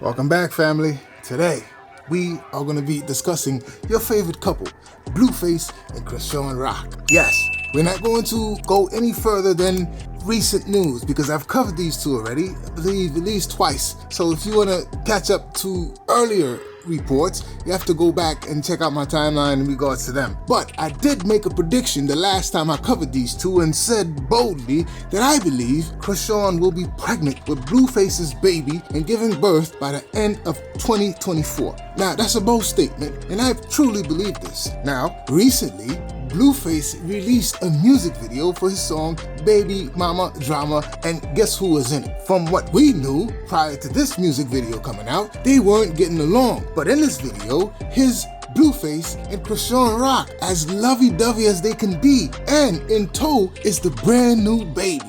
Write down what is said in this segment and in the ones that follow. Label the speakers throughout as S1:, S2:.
S1: Welcome back, family. Today, we are going to be discussing your favorite couple, Blueface and Chrisean Rock. Yes, we're not going to go any further than recent news because I've covered these two already, I believe at least twice. So if you want to catch up to earlier reports, you have to go back and check out my timeline in regards to them. But I did make a prediction the last time I covered these two and said boldly that I believe Chrisean will be pregnant with Blueface's baby and giving birth by the end of 2024. Now, that's a bold statement, and I truly believe this. Now, recently, Blueface released a music video for his song Baby Mama Drama, and guess who was in it? From what we knew prior to this music video coming out, they weren't getting along. But in this video, his Blueface and Chrisean Rock as lovey-dovey as they can be, and in tow is the brand new baby.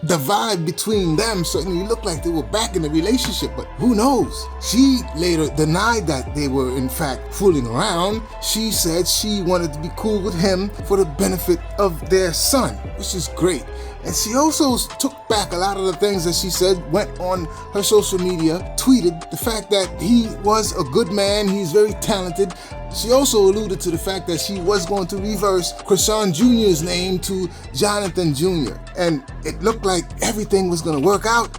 S1: The vibe between them certainly looked like they were back in a relationship, but who knows? She later denied that they were in fact fooling around. She said she wanted to be cool with him for the benefit of their son, which is great. And she also took back a lot of the things that she said, went on her social media, tweeted the fact that he was a good man, he's very talented. She also alluded to the fact that she was going to reverse Chrisean Jr.'s name to Jonathan Jr. And it looked like everything was going to work out.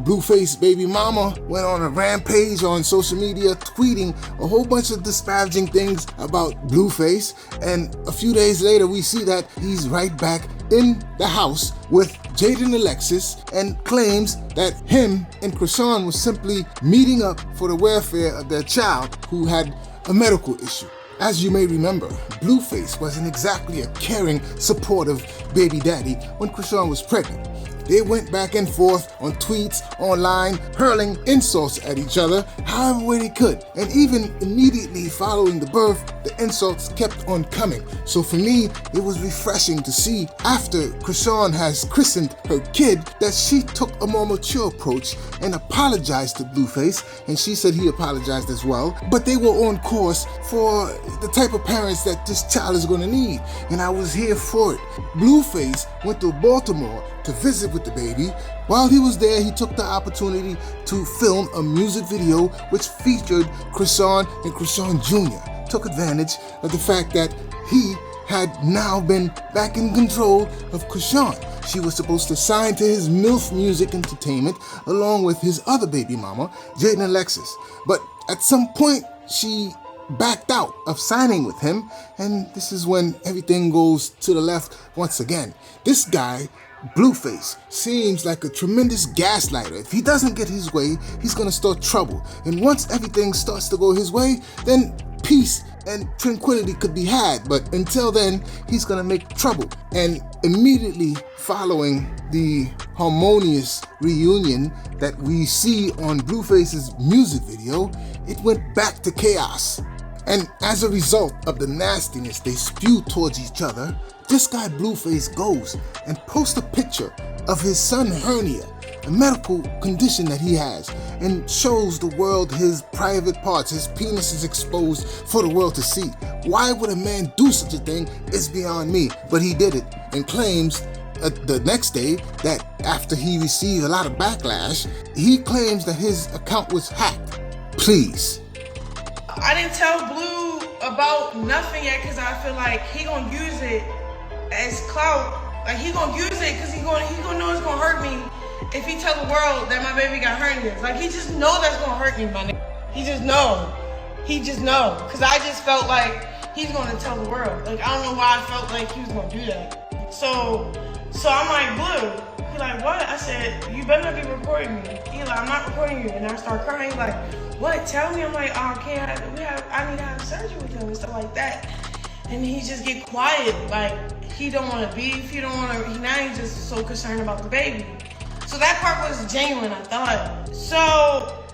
S1: Blueface baby mama went on a rampage on social media, tweeting a whole bunch of disparaging things about Blueface. And a few days later, we see that he's right back in the house with Jaden and Alexis and claims that him and Chrisean was simply meeting up for the welfare of their child who had a medical issue. As you may remember, Blueface wasn't exactly a caring, supportive baby daddy when Chrisean was pregnant. They went back and forth on tweets, online, hurling insults at each other however way they could. And even immediately following the birth, the insults kept on coming. So for me, it was refreshing to see after Chrisean has christened her kid that she took a more mature approach and apologized to Blueface, and she said he apologized as well. But they were on course for the type of parents that this child is going to need, and I was here for it. Blueface went to Baltimore to visit with the baby. While he was there, he took the opportunity to film a music video which featured Chrisean and Chrisean Jr. Took advantage of the fact that he had now been back in control of Chrisean. She was supposed to sign to his MILF Music Entertainment along with his other baby mama, Jaden and Alexis. But at some point, she backed out of signing with him, and this is when everything goes to the left once again. This guy, Blueface, seems like a tremendous gaslighter. If he doesn't get his way, he's gonna start trouble. And once everything starts to go his way, then peace and tranquility could be had. But until then, he's gonna make trouble. And immediately following the harmonious reunion that we see on Blueface's music video, it went back to chaos. And as a result of the nastiness they spew towards each other, this guy Blueface goes and posts a picture of his son hernia, a medical condition that he has, and shows the world his private parts. His penis is exposed for the world to see. Why would a man do such a thing is beyond me, but he did it, and claims the next day that after he received a lot of backlash, he claims that his account was hacked. Please.
S2: I didn't tell Blue about nothing yet because I feel like he gonna use it as clout. Like he gonna use it because he gonna know it's gonna hurt me if he tell the world that my baby got hernias. Like he just know that's gonna hurt me, my nigga. He just know. Because I just felt like he's gonna tell the world. Like I don't know why I felt like he was gonna do that. So I'm like, Blue. He like, what? I said, you better not be recording me. He like, I'm not recording you. And I start crying. He like, what? Tell me. I'm like, oh, I need to have surgery with him and stuff like that. And he just get quiet. Like he don't want to beef. He don't want to. Now he's just so concerned about the baby. So that part was genuine, I thought. So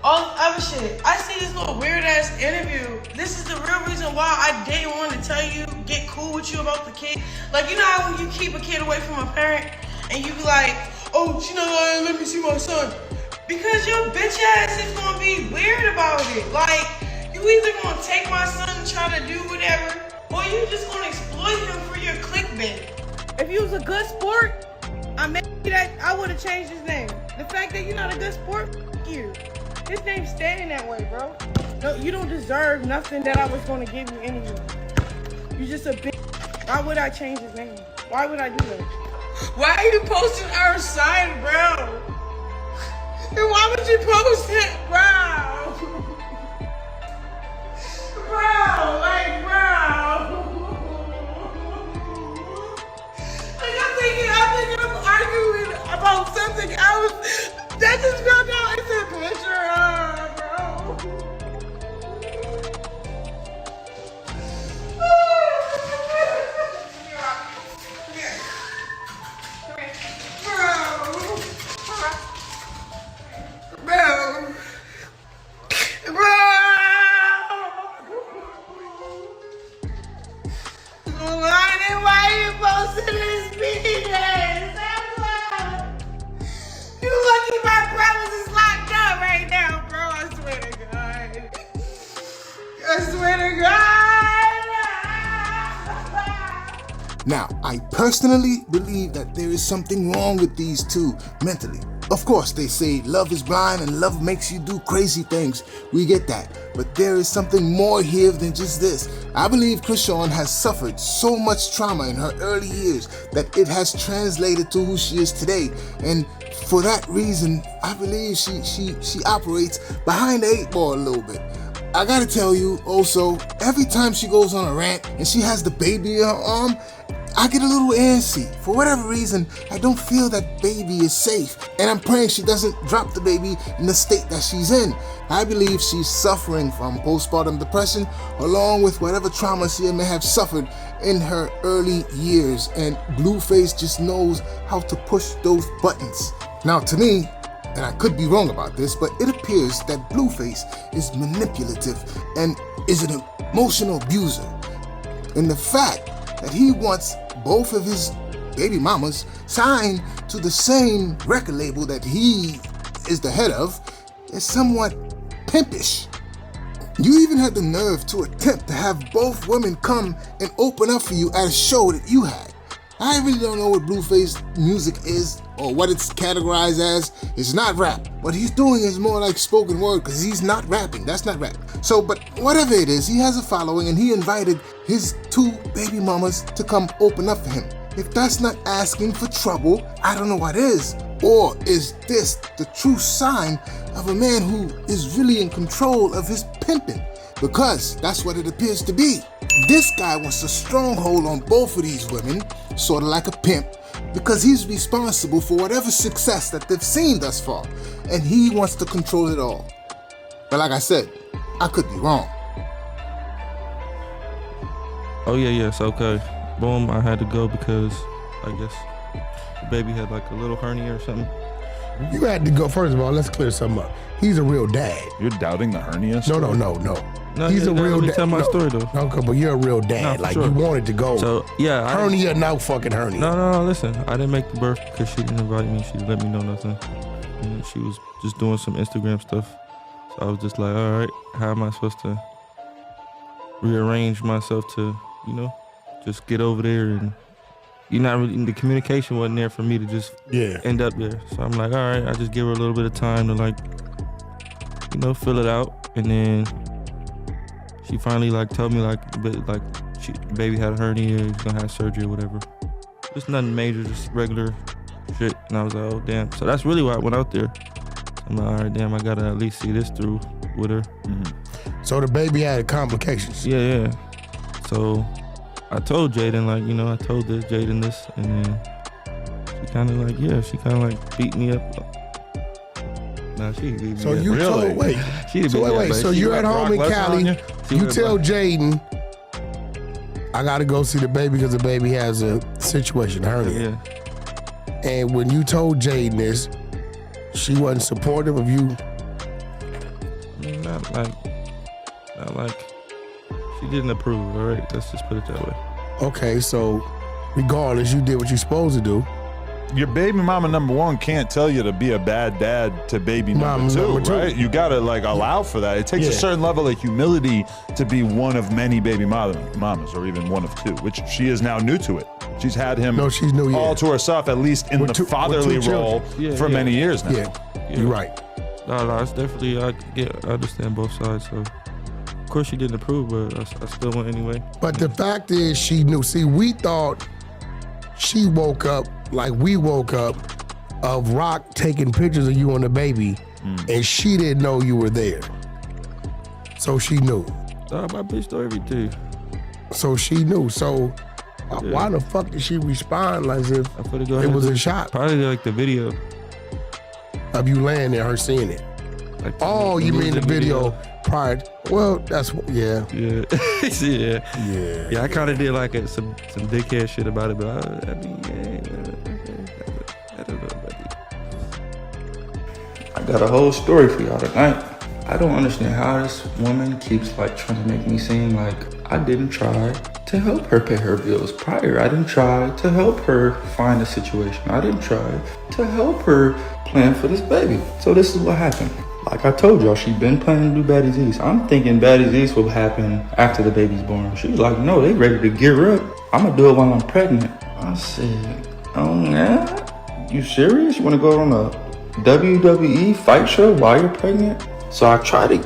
S2: all other shit. I see this little weird ass interview. This is the real reason why I didn't want to tell you, get cool with you about the kid. Like you know how when you keep a kid away from a parent and you be like, oh, she not lying, let me see my son. Because your bitch ass is gonna be weird about it. Like, you either gonna take my son and try to do whatever, or you just gonna exploit him for your clickbait. If you was a good sport, I would have changed his name. The fact that you're not a good sport, you. His name's standing that way, bro. No, you don't deserve nothing that I was gonna give you anyway. You just a bitch. Why would I change his name? Why would I do that? Why are you posting our sign, bro? And why would you post it, bro? Bro, like, bro. Like, I'm thinking I'm arguing about something else. That just found out it's a picture of, bro. Come here. Bro. Why are you posting this penis? You lucky my brothers is locked up right now, bro. I swear to God. I swear to God.
S1: Now, I personally believe that there is something wrong with these two mentally. Of course, they say love is blind and love makes you do crazy things. We get that. But there is something more here than just this. I believe Chrisean has suffered so much trauma in her early years that it has translated to who she is today. And for that reason, I believe she operates behind the 8 ball a little bit. I gotta tell you also, every time she goes on a rant and she has the baby in her arm, I get a little antsy. For whatever reason, I don't feel that baby is safe, and I'm praying she doesn't drop the baby in the state that she's in. I believe she's suffering from postpartum depression, along with whatever trauma she may have suffered in her early years, and Blueface just knows how to push those buttons. Now, to me, and I could be wrong about this, but it appears that Blueface is manipulative and is an emotional abuser. And the fact that he wants both of his baby mamas signed to the same record label that he is the head of is somewhat pimpish. You even had the nerve to attempt to have both women come and open up for you at a show that you had. I really don't know what Blueface music is or what it's categorized as. It's not rap. What he's doing is more like spoken word because he's not rapping. That's not rap. So, but whatever it is, he has a following and he invited his 2 baby mamas to come open up for him. If that's not asking for trouble, I don't know what is. Or is this the true sign of a man who is really in control of his pimping? Because that's what it appears to be. This guy wants a stronghold on both of these women, sort of like a pimp, because he's responsible for whatever success that they've seen thus far, and he wants to control it all. But like I said, I could be wrong.
S3: Oh yes, okay. Boom, I had to go because I guess the baby had like a little hernia or something.
S4: You had to go, first of all, let's clear something up. He's a real dad.
S5: You're doubting the hernia story?
S4: No. He's a real dad.
S3: Let me tell my story though.
S4: No, but you're a real dad.
S3: No,
S4: like
S3: sure.
S4: you wanted to go.
S3: So yeah,
S4: hernia, no fucking hernia.
S3: No, listen. I didn't make the birth because she didn't invite me. She didn't let me know nothing. And she was just doing some Instagram stuff. So I was just like, all right, how am I supposed to rearrange myself to, just get over there? And the communication wasn't there for me to just end up there. So I'm like, all right, I just give her a little bit of time to fill it out. And then she finally told me baby had a hernia, he's gonna have surgery or whatever. Just nothing major, just regular shit. And I was like, oh damn. So that's really why I went out there. I'm like, all right, damn, I gotta at least see this through with her.
S4: Mm-hmm. So the baby had complications.
S3: Yeah. So I told Jaden, I told Jaden this, and then she kind of beat me up. Nah, she beat me
S4: so
S3: up.
S4: you told, wait. So you're at home in Cali, you tell Jaden, I gotta go see the baby because the baby has a situation, hernia.
S3: Yeah.
S4: And when you told Jaden this, she wasn't supportive of you?
S3: I mean, not like, she didn't approve, all right? Let's just put it that way.
S4: Okay, so regardless, you did what you're supposed to do.
S5: Your baby mama number 1 can't tell you to be a bad dad to baby number two, right? You gotta allow for that. It takes a certain level of humility to be one of many baby mamas, or even one of 2, which she is now new to it. She's had him
S4: she's new,
S5: all to herself, at least in the fatherly role for many years now.
S4: Yeah, you're right.
S3: No, it's definitely, I understand both sides. So, of course, she didn't approve, but I still went anyway.
S4: But the fact is, she knew. See, we thought she woke up like we woke up of Rock taking pictures of you and the baby, and she didn't know you were there. So she knew.
S3: My bitch know everything.
S4: So she knew. So why the fuck did she respond as if it was a shot?
S3: Probably like the video
S4: of you laying there, her seeing it.
S3: Like
S4: you mean the video prior? Well, that's
S3: yeah. I kind of did like some dickhead shit about it, but I don't know about it.
S6: I got a whole story for y'all tonight. I don't understand how this woman keeps like trying to make me seem like I didn't try to help her pay her bills prior. I didn't try to help her find a situation. I didn't try to help her plan for this baby. So this is what happened. Like I told y'all, she been planning to do Baddies East. I'm thinking Baddies East will happen after the baby's born. She was like, no, they ready to gear up. I'm gonna do it while I'm pregnant. I said, oh yeah? You serious? You wanna go on a WWE fight show while you're pregnant? So I try to,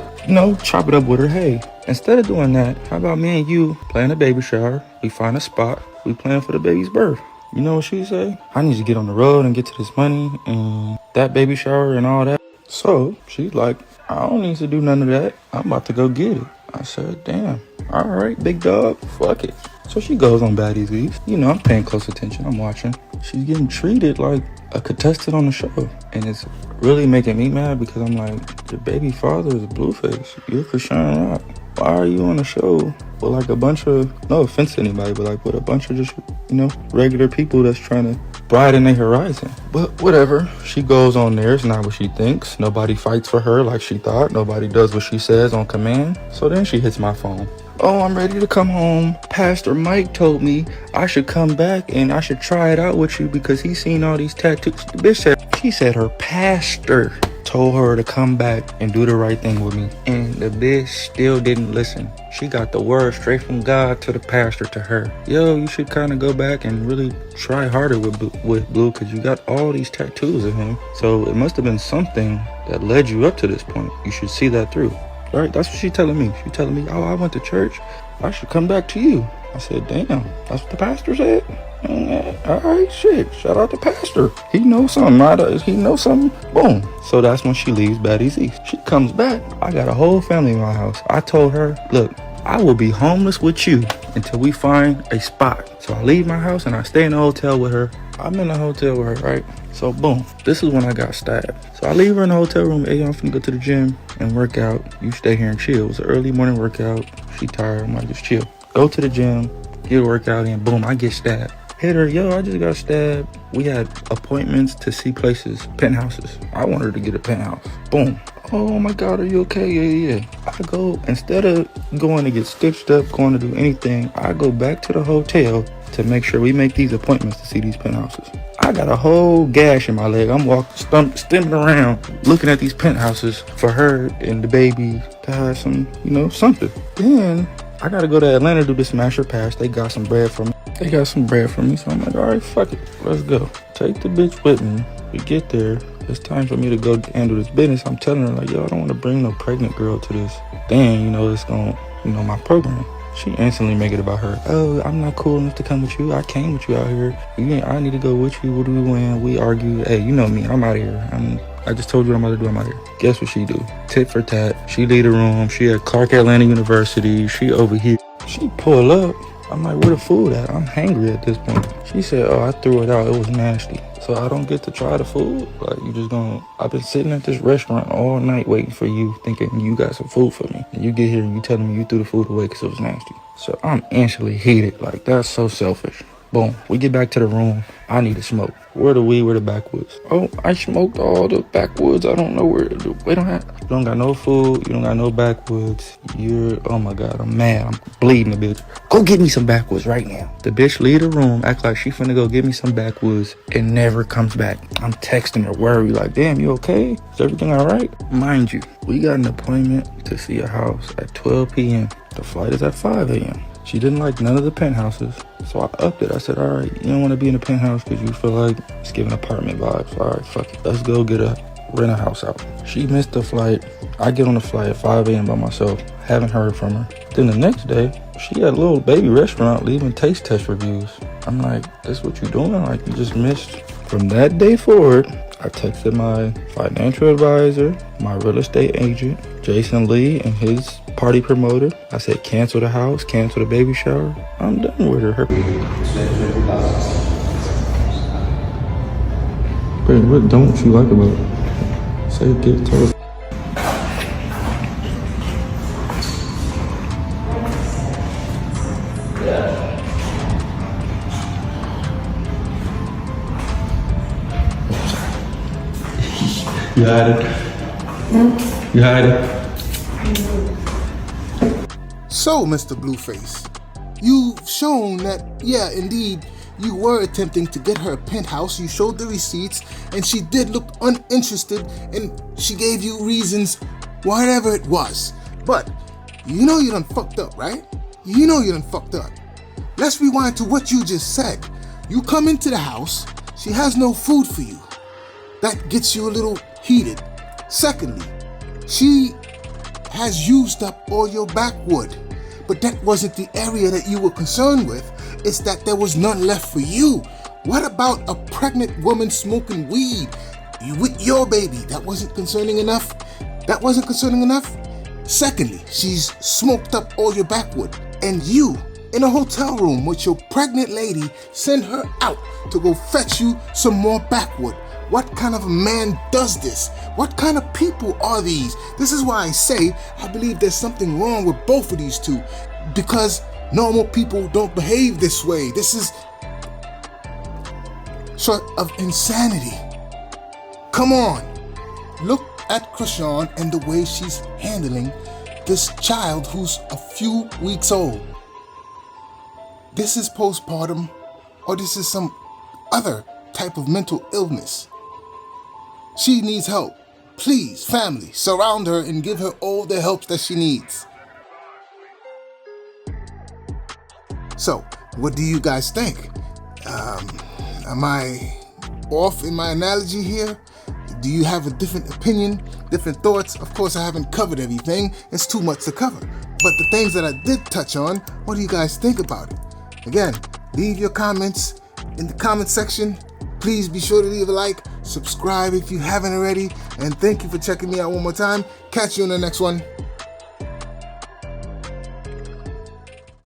S6: chop it up with her. Hey, instead of doing that, how about me and you plan a baby shower? We find a spot. We plan for the baby's birth. You know what she say? I need to get on the road and get to this money and that baby shower and all that. So she's like, I don't need to do none of that. I'm about to go get it. I said, damn. All right, big dog. Fuck it. So she goes on Baddies East. I'm paying close attention. I'm watching. She's getting treated like a contestant on the show. And it's really making me mad because I'm like, your baby father is Blueface. You're Christian Rock. Why are you on a show with like a bunch of, no offense to anybody, but like with a bunch of just, regular people that's trying to broaden their horizon? But whatever. She goes on there. It's not what she thinks. Nobody fights for her like she thought. Nobody does what she says on command. So then she hits my phone. Oh, I'm ready to come home. Pastor Mike told me I should come back and I should try it out with you because he's seen all these tattoos. The bitch she said her pastor told her to come back and do the right thing with me. And the bitch still didn't listen. She got the word straight from God to the pastor to her. Yo, you should kind of go back and really try harder with Blue because you got all these tattoos of him. So it must have been something that led you up to this point. You should see that through. Right? That's what she's telling me. She's telling me, oh, I went to church. I should come back to you. I said, damn, that's what the pastor said? All right, shit. Shout out to pastor. He knows something, right? He knows something. Boom. So that's when she leaves Baddies East. She comes back. I got a whole family in my house. I told her, look, I will be homeless with you until we find a spot. So I leave my house and I stay in the hotel with her. I'm in the hotel with her, right? So boom, this is when I got stabbed. So I leave her in the hotel room. Hey, I'm finna go to the gym and work out. You stay here and chill. It was an early morning workout. She tired, I'm like, just chill. Go to the gym, get a workout in, boom, I get stabbed. Hit her, yo, I just got stabbed. We had appointments to see places, penthouses. I want her to get a penthouse. Boom. Oh my God, are you okay? Yeah. I go, instead of going to get stitched up, going to do anything, I go back to the hotel to make sure we make these appointments to see these penthouses. I got a whole gash in my leg. I'm walking, stimping around, looking at these penthouses for her and the baby to have some, something. Then I gotta go to Atlanta to do this Smasher Pass. They got some bread for me. So I'm like, all right, fuck it. Let's go. Take the bitch with me. We get there. It's time for me to go handle this business. I'm telling her, like, yo, I don't want to bring no pregnant girl to this. Then, it's going to, my program. She instantly make it about her. Oh, I'm not cool enough to come with you. I came with you out here. I need to go with you. What do we win? We argue. Hey, you know me. I'm out of here. I just told you what I'm about to do. I'm out here. Guess what she do? Tit for tat. She leave the room. She at Clark Atlanta University. She over here. She pull up. I'm like, where the food at? I'm hangry at this point. She said, oh, I threw it out. It was nasty. So I don't get to try the food? Like, you just gonna... I've been sitting at this restaurant all night waiting for you, thinking you got some food for me. And you get here and you telling me you threw the food away because it was nasty. So I'm instantly heated. Like, that's so selfish. Boom. We get back to the room. I need to smoke. Where the weed? Where the backwoods? Oh, I smoked all the backwoods. I don't know where to do. We don't have... You don't got no food. You don't got no backwoods. Oh my God, I'm mad. I'm bleeding a bitch. Go get me some backwoods right now. The bitch leave the room, act like she finna go get me some backwoods, and never comes back. I'm texting her, worried, like, damn, you okay? Is everything all right? Mind you, we got an appointment to see a house at 12 p.m. The flight is at 5 a.m. She didn't like none of the penthouses, so I upped it. I said, all right, you don't want to be in a penthouse because you feel like it's giving apartment vibes. All right, fuck it. Let's go get a rent a house out. She missed the flight. I get on the flight at 5 a.m. by myself. Haven't heard from her. Then the next day, she at a little baby restaurant leaving taste test reviews. I'm like, this what you doing? Like, you just missed. From that day forward, I texted my financial advisor, my real estate agent, Jason Lee, and his party promoter. I said, cancel the house, cancel the baby shower. I'm done with her. Wait, what don't you like about it? Say it, tell us. You had it. You had it.
S1: So, Mr. Blueface, you've shown that, yeah, indeed, you were attempting to get her a penthouse. You showed the receipts, and she did look uninterested, and she gave you reasons, whatever it was. But you know you done fucked up, right? You know you done fucked up. Let's rewind to what you just said. You come into the house, she has no food for you. That gets you a little heated. Secondly, she has used up all your backwood, but that wasn't the area that you were concerned with. It's that there was none left for you. What about a pregnant woman smoking weed with your baby? That wasn't concerning enough? That wasn't concerning enough? Secondly, she's smoked up all your backwood, and you, in a hotel room with your pregnant lady, send her out to go fetch you some more backwood. What kind of a man does this? What kind of people are these? This is why I say I believe there's something wrong with both of these two, because normal people don't behave this way. This is sort of insanity. Come on, look at Krishan and the way she's handling this child who's a few weeks old. This is postpartum, or this is some other type of mental illness. She needs help. Please, family, surround her and give her all the help that she needs. So, what do you guys think? Am I off in my analogy here? Do you have a different opinion, different thoughts? Of course, I haven't covered everything. It's too much to cover. But the things that I did touch on, what do you guys think about it? Again, leave your comments in the comment section. Please be sure to leave a like, subscribe if you haven't already, and thank you for checking me out one more time. Catch you in the next one.